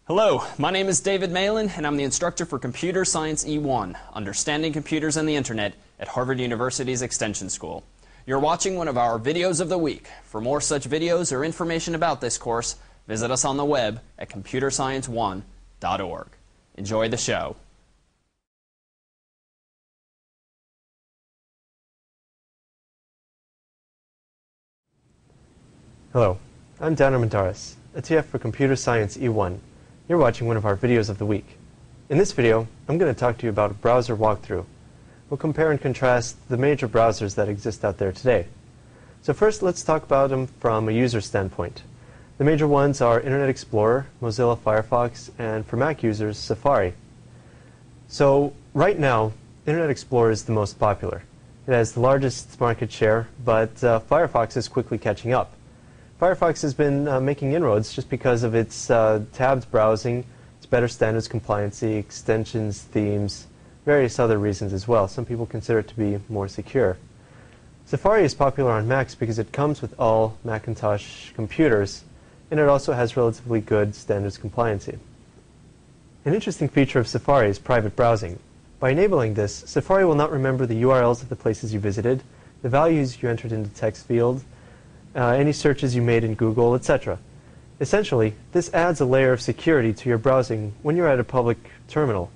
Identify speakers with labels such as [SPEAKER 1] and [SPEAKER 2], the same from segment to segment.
[SPEAKER 1] Hello, my name is David Malin, and I'm the instructor for Computer Science E1, Understanding Computers and the Internet at Harvard University's Extension School. You're watching one of our videos of the week. For more such videos or information about this course, visit us on the web at computerscience1.org. Enjoy the show.
[SPEAKER 2] Hello, I'm Dan Armendariz, a TF for Computer Science E1. You're watching one of our videos of the week. In this video, I'm going to talk to you about a browser walkthrough. We'll compare and contrast the major browsers that exist out there today. So first, let's talk about them from a user standpoint. The major ones are Internet Explorer, Mozilla Firefox, and for Mac users, Safari. So right now, Internet Explorer is the most popular. It has the largest market share, but Firefox is quickly catching up. Firefox has been making inroads just because of its tabbed browsing, its better standards compliancy, extensions, themes, various other reasons as well. Some people consider it to be more secure. Safari is popular on Macs because it comes with all Macintosh computers, and it also has relatively good standards compliancy. An interesting feature of Safari is private browsing. By enabling this, Safari will not remember the URLs of the places you visited, the values you entered into the text field, any searches you made in Google, etc. Essentially, this adds a layer of security to your browsing when you're at a public terminal.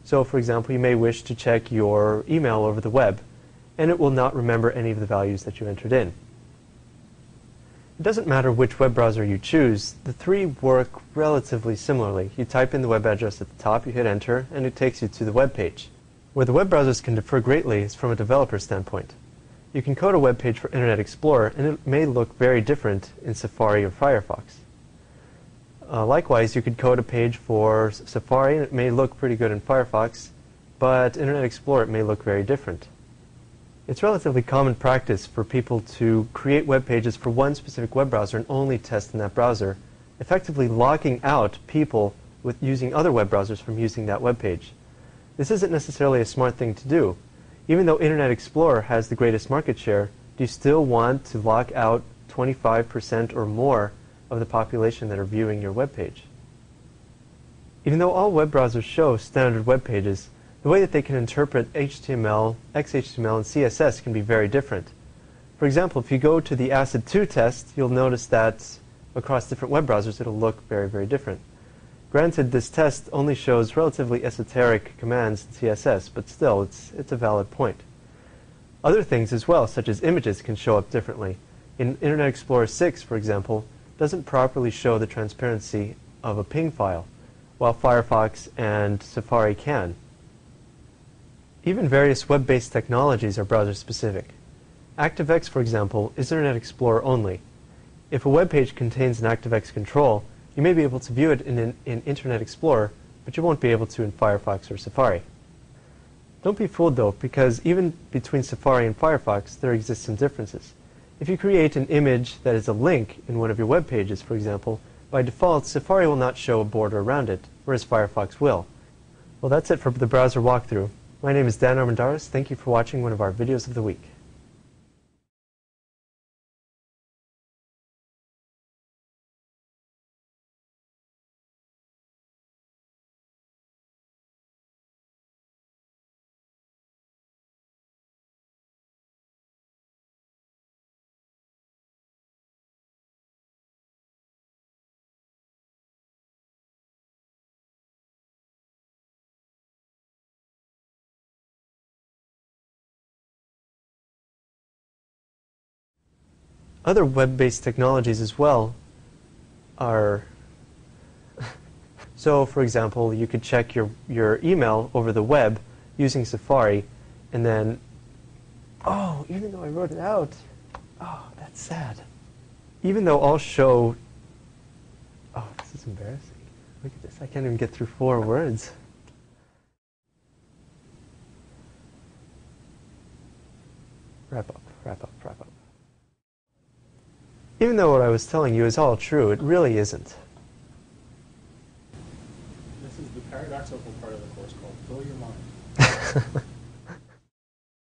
[SPEAKER 2] So, for example, you may wish to check your email over the web, and it will not remember any of the values that you entered in. It doesn't matter which web browser you choose, the three work relatively similarly. You type in the web address at the top, you hit enter, and it takes you to the web page. Where the web browsers can differ greatly is from a developer standpoint. You can code a web page for Internet Explorer, and it may look very different in Safari or Firefox. Likewise, you could code a page for Safari, and it may look pretty good in Firefox, but Internet Explorer it may look very different. It's relatively common practice for people to create web pages for one specific web browser and only test in that browser, effectively locking out people with using other web browsers from using that web page. This isn't necessarily a smart thing to do. Even though Internet Explorer has the greatest market share, do you still want to lock out 25% or more of the population that are viewing your web page? Even though all web browsers show standard web pages, the way that they can interpret HTML, XHTML, and CSS can be very different. For example, if you go to the ACID2 test, you'll notice that across different web browsers it'll look very, very different. Granted, this test only shows relatively esoteric commands in CSS, but still, it's a valid point. Other things as well, such as images, can show up differently. In Internet Explorer 6, for example, doesn't properly show the transparency of a PNG file, while Firefox and Safari can. Even various web-based technologies are browser-specific. ActiveX, for example, is Internet Explorer only. If a web page contains an ActiveX control, you may be able to view it in Internet Explorer, but you won't be able to in Firefox or Safari. Don't be fooled though, because even between Safari and Firefox, there exist some differences. If you create an image that is a link in one of your web pages, for example, by default, Safari will not show a border around it, whereas Firefox will. Well, that's it for the browser walkthrough. My name is Dan Armendariz. Thank you for watching one of our videos of the week. Other web-based technologies as well are so, for example, you could check your email over the web using Safari, and then, oh, even though I wrote it out, oh, that's sad. Even though all show, oh, this is embarrassing. Look at this, I can't even get through 4 words. Wrap up, wrap up, wrap up. Even though what I was telling you is all true, it really isn't.
[SPEAKER 3] This is the paradoxical part of the course called Blow Your Mind.